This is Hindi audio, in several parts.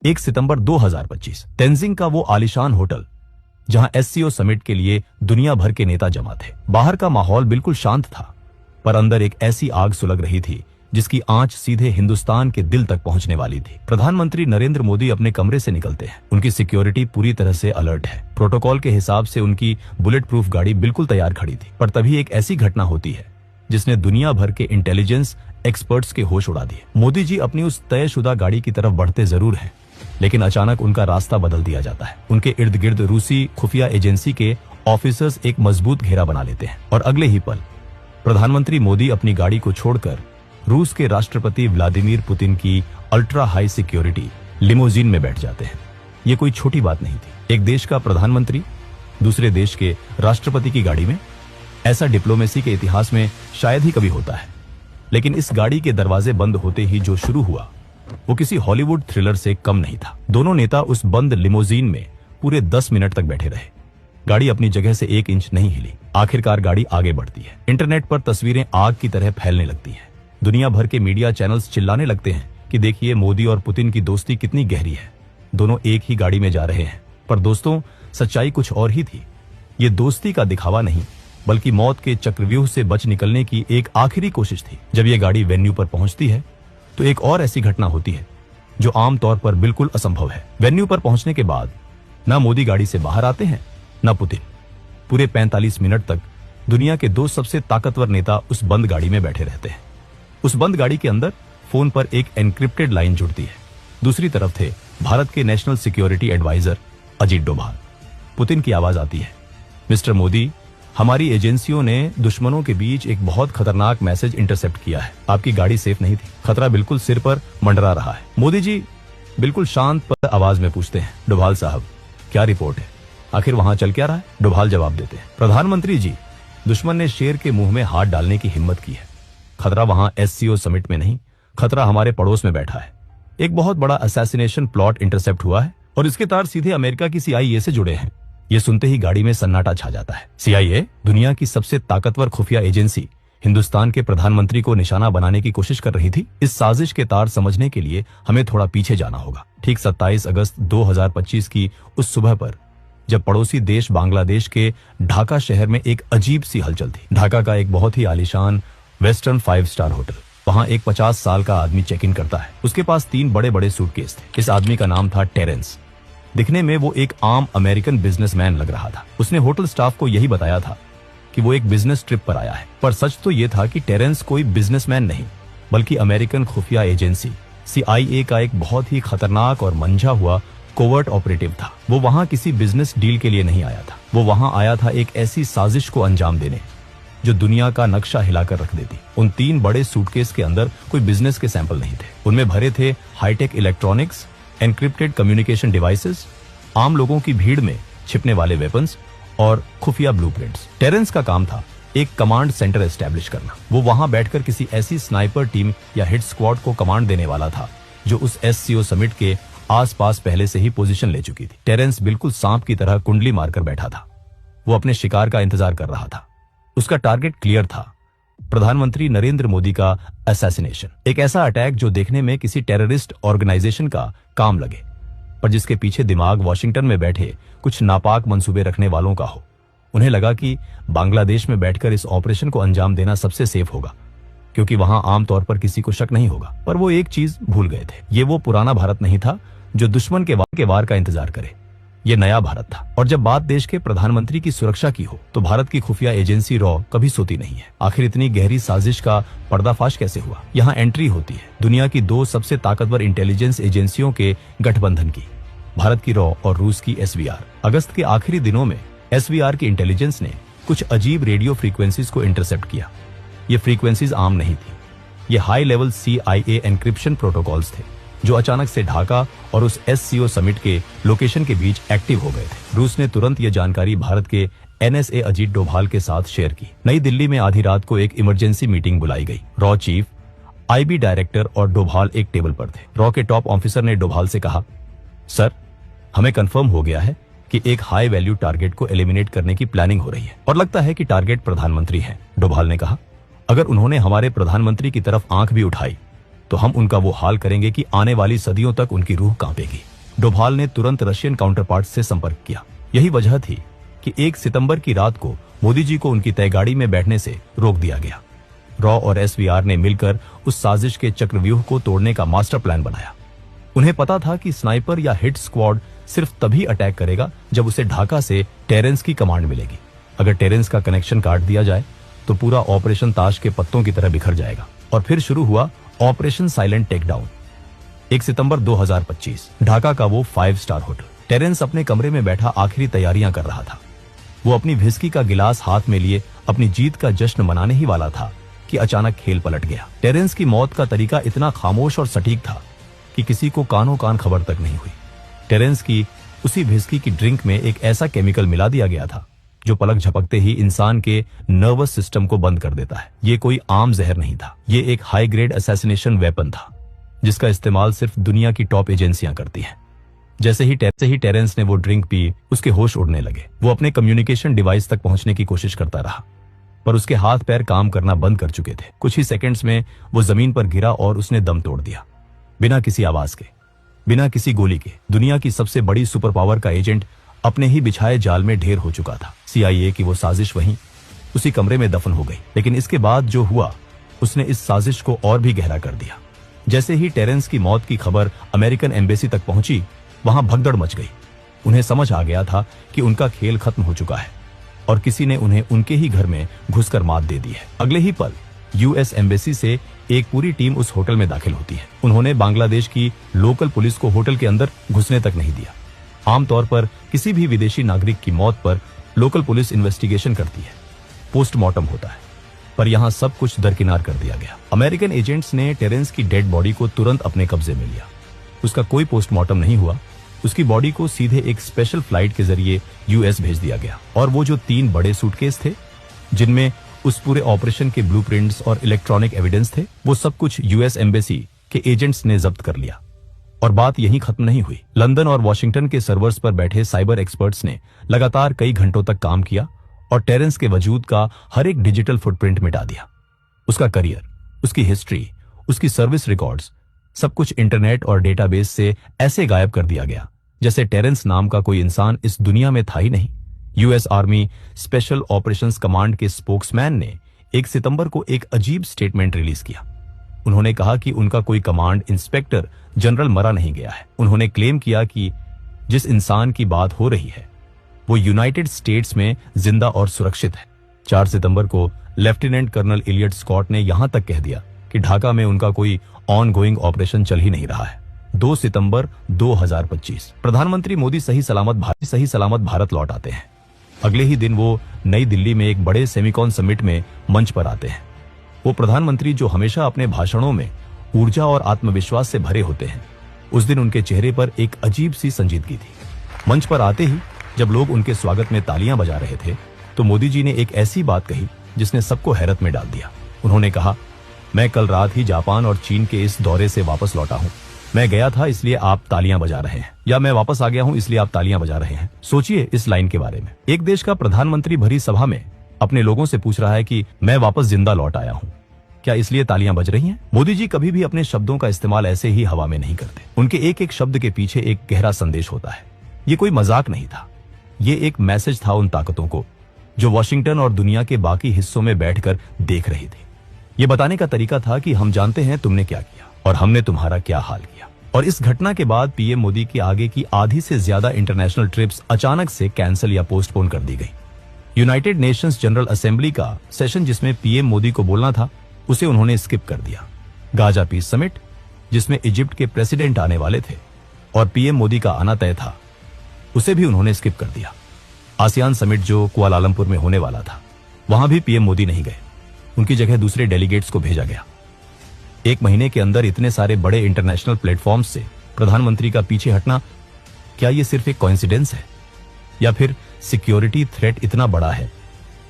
1 सितंबर 2025 तेंजिंग का वो आलीशान होटल जहां एससीओ समिट के लिए दुनिया भर के नेता जमा थे। बाहर का माहौल बिल्कुल शांत था, पर अंदर एक ऐसी आग सुलग रही थी जिसकी आंच सीधे हिंदुस्तान के दिल तक पहुंचने वाली थी। प्रधानमंत्री नरेंद्र मोदी अपने कमरे से निकलते हैं। उनकी सिक्योरिटी पूरी तरह से अलर्ट है। प्रोटोकॉल के हिसाब से उनकी बुलेट प्रूफ गाड़ी बिल्कुल तैयार खड़ी थी। पर तभी एक ऐसी घटना होती है जिसने दुनिया भर के इंटेलिजेंस एक्सपर्ट्स के होश उड़ा दिए। मोदी जी अपनी उस तयशुदा गाड़ी की तरफ बढ़ते जरूर हैं, लेकिन अचानक उनका रास्ता बदल दिया जाता है। उनके इर्द गिर्द रूसी खुफिया एजेंसी के ऑफिसर्स एक मजबूत घेरा बना लेते हैं और अगले ही पल प्रधानमंत्री मोदी अपनी गाड़ी को छोड़कर रूस के राष्ट्रपति व्लादिमीर पुतिन की अल्ट्रा हाई सिक्योरिटी लिमोजीन में बैठ जाते हैं। ये कोई छोटी बात नहीं थी। एक देश का प्रधानमंत्री दूसरे देश के राष्ट्रपति की गाड़ी में, ऐसा डिप्लोमेसी के इतिहास में शायद ही कभी होता है। लेकिन इस गाड़ी के दरवाजे बंद होते ही जो शुरू हुआ वो किसी हॉलीवुड थ्रिलर से कम नहीं था। दोनों नेता उस बंद लिमोजीन में पूरे 10 मिनट तक बैठे रहे। गाड़ी अपनी जगह से 1 इंच नहीं हिली। आखिरकार गाड़ी आगे बढ़ती है। इंटरनेट पर तस्वीरें आग की तरह फैलने लगती हैं। दुनिया भर के मीडिया चैनल्स चिल्लाने लगते हैं कि देखिए मोदी और पुतिन की दोस्ती कितनी गहरी है। दोनों एक ही गाड़ी में जा रहे हैं। पर दोस्तों, सच्चाई कुछ और ही थी। ये दोस्ती का दिखावा नहीं, बल्कि मौत के चक्रव्यूह से बच निकलने की एक आखिरी कोशिश थी। जब ये गाड़ी वेन्यू पर पहुंचती है तो एक और ऐसी घटना होती है जो आमतौर पर बिल्कुल असंभव है। वेन्यू पर पहुंचने के बाद ना मोदी गाड़ी से बाहर आते हैं ना पुतिन। पूरे 45 मिनट तक दुनिया के 2 सबसे ताकतवर नेता उस बंद गाड़ी में बैठे रहते हैं। उस बंद गाड़ी के अंदर फोन पर एक एनक्रिप्टेड लाइन जुड़ती है। दूसरी तरफ थे भारत के national security adviser Ajit Doval. Putin की आवाज आती है, मिस्टर मोदी, हमारी एजेंसियों ने दुश्मनों के बीच एक बहुत खतरनाक मैसेज इंटरसेप्ट किया है। आपकी गाड़ी सेफ नहीं थी। खतरा बिल्कुल सिर पर मंडरा रहा है। मोदी जी बिल्कुल शांत पर आवाज में पूछते हैं, डोभाल साहब, क्या रिपोर्ट है? आखिर वहां चल क्या रहा है? डोभाल जवाब देते हैं, प्रधानमंत्री जी, दुश्मन ने शेर के मुंह में हाथ डालने की हिम्मत की है। खतरा वहां एससीओ समिट में नहीं, खतरा हमारे पड़ोस में बैठा है। एक बहुत बड़ा असैसिनेशन प्लॉट इंटरसेप्ट हुआ है और इसके तार सीधे अमेरिका की CIA से जुड़े हैं। ये सुनते ही गाड़ी में सन्नाटा छा जाता है। CIA, दुनिया की सबसे ताकतवर खुफिया एजेंसी, हिंदुस्तान के प्रधानमंत्री को निशाना बनाने की कोशिश कर रही थी। इस साजिश के तार समझने के लिए हमें थोड़ा पीछे जाना होगा। ठीक 27 अगस्त 2025 की उस सुबह पर, जब पड़ोसी देश बांग्लादेश के ढाका शहर में एक अजीब सी हलचल थी। ढाका का एक बहुत ही आलीशान वेस्टर्न 5 स्टार होटल। वहां एक 50 साल का आदमी चेक इन करता है। उसके पास 3 बड़े बड़े सूटकेस थे। इस आदमी का नाम था टेरेंस। दिखने में वो एक आम अमेरिकन बिजनेसमैन लग रहा था। उसने होटल स्टाफ को यही बताया था कि वो एक बिजनेस ट्रिप पर आया है। पर सच तो ये था कि टेरेंस कोई बिजनेसमैन नहीं, बल्कि अमेरिकन खुफिया एजेंसी CIA का एक बहुत ही खतरनाक और मंझा हुआ कोवर्ट ऑपरेटिव था। वो वहां किसी बिजनेस डील के लिए नहीं आया था। वो वहां आया था एक ऐसी साजिश को अंजाम देने जो दुनिया का नक्शा हिलाकर रख देती। उन 3 बड़े सूटकेस के अंदर कोई बिजनेस के सैंपल नहीं थे। उनमें भरे थे hi-tech electronics, encrypted communication devices, आम लोगों की भीड़ में छिपने वाले वेपन्स और खुफिया ब्लूप्रिंट्स। टेरेंस का काम था एक कमांड सेंटर एस्टेब्लिश करना। वो वहां बैठकर किसी ऐसी स्नाइपर टीम या हिट स्क्वाड को कमांड देने वाला था जो उस एससीओ समिट के आसपास पहले से ही पोजीशन ले चुकी थी। टेरेंस बिल्कुल सांप की तरह कुंडली मारकर बैठा था। वो अपने शिकार का इंतजार कर रहा था। उसका टारगेट क्लियर था, प्रधानमंत्री नरेंद्र मोदी का असैसिनेशन। एक ऐसा अटैक जो देखने में किसी टेररिस्ट ऑर्गेनाइजेशन का काम लगे, पर जिसके पीछे दिमाग वॉशिंगटन में बैठे कुछ नापाक मंसूबे रखने वालों का हो। उन्हें लगा कि बांग्लादेश में बैठकर इस ऑपरेशन को अंजाम देना सबसे सेफ होगा, क्योंकि वहां आमतौर पर किसी को शक नहीं होगा। पर वो एक चीज भूल गए थे, ये वो पुराना भारत नहीं था जो दुश्मन के वार का इंतजार करे। ये नया भारत था। और जब बात देश के प्रधानमंत्री की सुरक्षा की हो तो भारत की खुफिया एजेंसी रॉ कभी सोती नहीं है। आखिर इतनी गहरी साजिश का पर्दाफाश कैसे हुआ? यहाँ एंट्री होती है दुनिया की 2 सबसे ताकतवर इंटेलिजेंस एजेंसियों के गठबंधन की, भारत की रॉ और रूस की SVR। अगस्त के आखिरी दिनों में SVR की इंटेलिजेंस ने कुछ अजीब रेडियो फ्रीक्वेंसीज को इंटरसेप्ट किया। ये फ्रीक्वेंसीज आम नहीं थी। ये high level CIA encryption protocols थे जो अचानक से ढाका और उस SCO समिट के लोकेशन के बीच एक्टिव हो गए थे। रूस ने तुरंत ये जानकारी भारत के NSA अजीत डोभाल के साथ शेयर की। नई दिल्ली में आधी रात को एक इमरजेंसी मीटिंग बुलाई गई। रॉ चीफ, IB डायरेक्टर और डोभाल एक टेबल पर थे। रॉ के टॉप ऑफिसर ने डोभाल से कहा, सर, हमें कंफर्म हो गया है कि एक हाई वैल्यू टारगेट को एलिमिनेट करने की प्लानिंग हो रही है और लगता है कि टारगेट प्रधानमंत्री हैं। डोभाल ने कहा, अगर उन्होंने हमारे प्रधानमंत्री की तरफ आंख भी उठाई तो हम उनका वो हाल करेंगे कि आने वाली सदियों तक उनकी रूह कांपेगी। डोभाल ने तुरंत रशियन काउंटरपार्ट से संपर्क किया। यही वजह थी कि 1 सितंबर की रात को मोदी जी को उनकी तय गाड़ी में बैठने से रोक दिया गया। रॉ और एसवीआर ने मिलकर उस साजिश के चक्रव्यूह को तोड़ने का मास्टर प्लान बनाया। उन्हें पता था कि स्नाइपर या हिट स्क्वाड सिर्फ तभी अटैक करेगा जब उसे ढाका से टेरेंस की कमांड मिलेगी। अगर टेरेंस का कनेक्शन काट दिया जाए तो पूरा ऑपरेशन ताश के पत्तों की तरह बिखर जाएगा। और फिर शुरू हुआ ऑपरेशन साइलेंट टेकडाउन। 1 सितंबर 2025 ढाका का वो 5 स्टार होटल। टेरेंस अपने कमरे में बैठा आखिरी तैयारियां कर रहा था। वो अपनी व्हिस्की का गिलास हाथ में लिए अपनी जीत का जश्न मनाने ही वाला था कि अचानक खेल पलट गया। टेरेंस की मौत का तरीका इतना खामोश और सटीक था कि किसी को कानों कान खबर तक नहीं हुई। टेरेंस की उसी व्हिस्की की ड्रिंक में एक ऐसा केमिकल मिला दिया गया था जो पलक झपकते ही इंसान के नर्वस सिस्टम को बंद कर देता है। ये कोई आम जहर नहीं था, ये एक हाई ग्रेड असैसिनेशन वेपन था जिसका इस्तेमाल सिर्फ दुनिया की टॉप एजेंसियां करती हैं। जैसे ही टेरेंस ने वो ड्रिंक पी, उसके होश उड़ने लगे। वो अपने कम्युनिकेशन डिवाइस तक पहुंचने की कोशिश करता रहा, पर उसके हाथ पैर काम करना बंद कर चुके थे। कुछ ही सेकंड्स में वो जमीन पर गिरा और उसने दम तोड़ दिया। बिना किसी आवाज के, बिना किसी गोली के, दुनिया की सबसे बड़ी सुपर पावर का एजेंट अपने ही बिछाए जाल में ढेर हो चुका था। CIA की वो साजिश वहीं उसी कमरे में दफन हो गई। लेकिन इसके बाद जो हुआ उसने इस साजिश को और भी गहरा कर दिया। जैसे ही टेरेंस की मौत की खबर अमेरिकन एम्बेसी तक पहुंची, वहां भगदड़ मच गई। उन्हें समझ आ गया था कि उनका खेल खत्म हो चुका है और किसी ने उन्हें उनके ही घर में घुसकर मात दे दी है। अगले ही पल US एम्बेसी से एक पूरी टीम उस होटल में दाखिल होती है। उन्होंने बांग्लादेश की लोकल पुलिस को होटल के अंदर घुसने तक नहीं दिया। आमतौर पर किसी भी विदेशी नागरिक की मौत पर लोकल पुलिस इन्वेस्टिगेशन करती है, पोस्टमार्टम होता है, पर यहां सब कुछ दरकिनार कर दिया गया। अमेरिकन एजेंट्स ने टेरेंस की डेड बॉडी को तुरंत अपने कब्जे में लिया। उसका कोई पोस्टमार्टम नहीं हुआ। उसकी बॉडी को सीधे एक स्पेशल फ्लाइट के जरिए US भेज दिया गया। और वो जो 3 बड़े सूटकेस थे जिनमें उस पूरे ऑपरेशन के ब्लूप्रिंट्स और इलेक्ट्रॉनिक एविडेंस थे, वो सब कुछ US एम्बेसी के एजेंट्स ने जब्त कर लिया। और बात यहीं खत्म नहीं हुई। लंदन और वॉशिंगटन के सर्वर्स पर बैठे साइबर एक्सपर्ट्स ने लगातार कई घंटों तक काम किया और टेरेंस के वजूद का हर एक डिजिटल फुटप्रिंट मिटा दिया। उसका करियर, उसकी हिस्ट्री, उसकी सर्विस रिकॉर्ड्स, सब कुछ इंटरनेट और डेटाबेस से ऐसे गायब कर दिया गया जैसे टेरेंस नाम का कोई इंसान इस दुनिया में था ही नहीं। US army special operations command के स्पोक्समैन ने 1 सितंबर को एक अजीब स्टेटमेंट रिलीज किया। उन्होंने कहा कि उनका कोई कमांड इंस्पेक्टर जनरल मरा नहीं गया है। उन्होंने क्लेम किया कि जिस इंसान की बात हो रही है वो यूनाइटेड स्टेट्स में जिंदा और सुरक्षित है। 4 सितंबर को लेफ्टिनेंट कर्नल इलियट स्कॉट ने यहां तक कह दिया कि ढाका में उनका कोई ऑन गोइंग ऑपरेशन चल ही नहीं रहा है। 2 सितंबर 2025 प्रधानमंत्री मोदी सही सलामत भारत लौट आते हैं। अगले ही दिन वो नई दिल्ली में एक बड़े सेमिकॉन समिट में मंच पर आते हैं। वो प्रधानमंत्री जो हमेशा अपने भाषणों में ऊर्जा और आत्मविश्वास से भरे होते हैं, उस दिन उनके चेहरे पर एक अजीब सी संजीदगी थी। मंच पर आते ही जब लोग उनके स्वागत में तालियां बजा रहे थे तो मोदी जी ने एक ऐसी बात कही जिसने सबको हैरत में डाल दिया। उन्होंने कहा, मैं कल रात ही जापान और चीन के इस दौरे से वापस लौटा हूं। मैं गया था इसलिए आप तालियां बजा रहे हैं, या मैं वापस आ गया हूं इसलिए आप तालियां बजा रहे हैं। सोचिए इस लाइन के बारे में। एक देश का प्रधानमंत्री भरी सभा में अपने लोगों से पूछ रहा है कि मैं वापस जिंदा लौट आया हूं, क्या इसलिए तालियां बज रही हैं? मोदी जी कभी भी अपने शब्दों का इस्तेमाल ऐसे ही हवा में नहीं करते। उनके एक एक शब्द के पीछे एक गहरा संदेश होता है। ये कोई मजाक नहीं था, ये एक मैसेज था उन ताकतों को जो वॉशिंगटन और दुनिया के बाकी हिस्सों में बैठकर देख रही थी। ये बताने का तरीका था कि हम जानते हैं तुमने क्या किया और हमने तुम्हारा क्या हाल किया। और इस घटना के बाद पीएम मोदी की आगे की आधी से ज्यादा इंटरनेशनल ट्रिप्स अचानक से कैंसिल या पोस्टपोन कर दी गई। यूनाइटेड नेशंस जनरल असेंबली का सेशन जिसमें पीएम मोदी को बोलना था, उसे उन्होंने स्किप कर दिया। गाजा पीस समिट जिसमें इजिप्ट के प्रेसिडेंट आने वाले थे और पीएम मोदी का आना तय था, उसे भी उन्होंने स्किप कर दिया। आसियान समिट जो कुआलालंपुर में होने वाला था, वहां भी पीएम मोदी नहीं गए। उनकी जगह दूसरे डेलीगेट्स को भेजा गया। 1 महीने के अंदर इतने सारे बड़े इंटरनेशनल प्लेटफॉर्म्स से प्रधानमंत्री का पीछे हटना, क्या ये सिर्फ एक कोइंसिडेंस है या फिर सिक्योरिटी थ्रेट इतना बड़ा है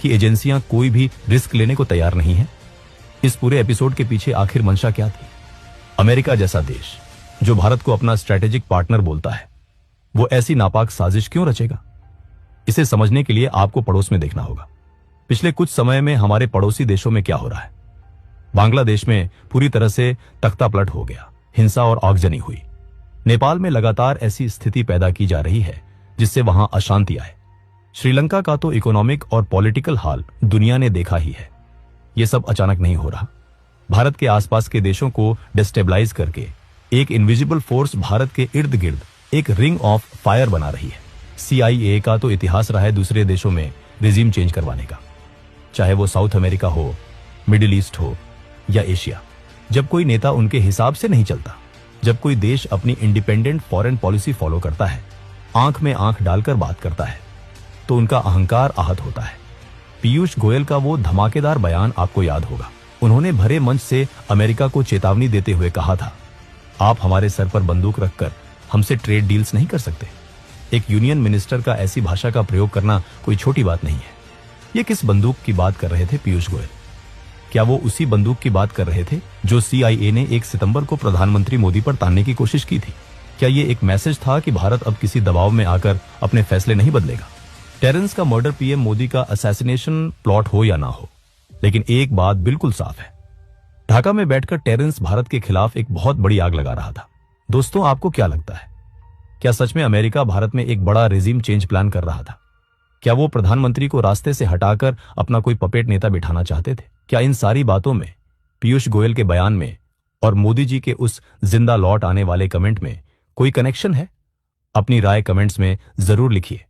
कि एजेंसियां कोई भी रिस्क लेने को तैयार नहीं है? इस पूरे एपिसोड के पीछे आखिर मंशा क्या थी? अमेरिका जैसा देश जो भारत को अपना स्ट्रेटेजिक पार्टनर बोलता है, वो ऐसी नापाक साजिश क्यों रचेगा? इसे समझने के लिए आपको पड़ोस में देखना होगा। पिछले कुछ समय में हमारे पड़ोसी देशों में क्या हो रहा है। बांग्लादेश में पूरी तरह से तख्तापलट हो गया, हिंसा और आगजनी हुई। नेपाल में लगातार ऐसी स्थिति पैदा की जा रही है जिससे वहां अशांति आए। श्रीलंका का तो इकोनॉमिक और पॉलिटिकल हाल दुनिया ने देखा ही है। यह सब अचानक नहीं हो रहा। भारत के आसपास के देशों को डिस्टेबलाइज करके एक इनविजिबल फोर्स भारत के इर्द गिर्द एक रिंग ऑफ फायर बना रही है। CIA का तो इतिहास रहा है दूसरे देशों में रिजीम चेंज करवाने का, चाहे वो साउथ अमेरिका हो, मिडिल ईस्ट हो या एशिया। जब कोई नेता उनके हिसाब से नहीं चलता, जब कोई देश अपनी इंडिपेंडेंट फॉरेन पॉलिसी फॉलो करता है, आंख में आंख डालकर बात करता है, तो उनका अहंकार आहत होता है। पीयूष गोयल का वो धमाकेदार बयान आपको याद होगा। उन्होंने भरे मंच से अमेरिका को चेतावनी देते हुए कहा था, आप हमारे सर पर बंदूक रखकर हमसे ट्रेड डील्स नहीं कर सकते। एक यूनियन मिनिस्टर का ऐसी भाषा का प्रयोग करना कोई छोटी बात नहीं है। ये किस बंदूक की बात कर रहे थे पीयूष गोयल? क्या वो उसी बंदूक की बात कर रहे थे जो CIA ने 1 सितंबर को प्रधानमंत्री मोदी पर तानने की कोशिश की थी? क्या ये एक मैसेज था कि भारत अब किसी दबाव में आकर अपने फैसले नहीं बदलेगा? टेरेंस का मर्डर PM मोदी का असैसिनेशन प्लॉट हो या ना हो, लेकिन एक बात बिल्कुल साफ है, ढाका में बैठकर टेरेंस भारत के खिलाफ एक बहुत बड़ी आग लगा रहा था। दोस्तों, आपको क्या लगता है? क्या सच में अमेरिका भारत में एक बड़ा रेजिम चेंज प्लान कर रहा था? क्या वो प्रधानमंत्री को रास्ते से हटाकर अपना कोई पपेट नेता बिठाना चाहते थे? क्या इन सारी बातों में, पीयूष गोयल के बयान में और मोदी जी के उस जिंदा लौट आने वाले कमेंट में कोई कनेक्शन है? अपनी राय कमेंट्स में जरूर लिखिए।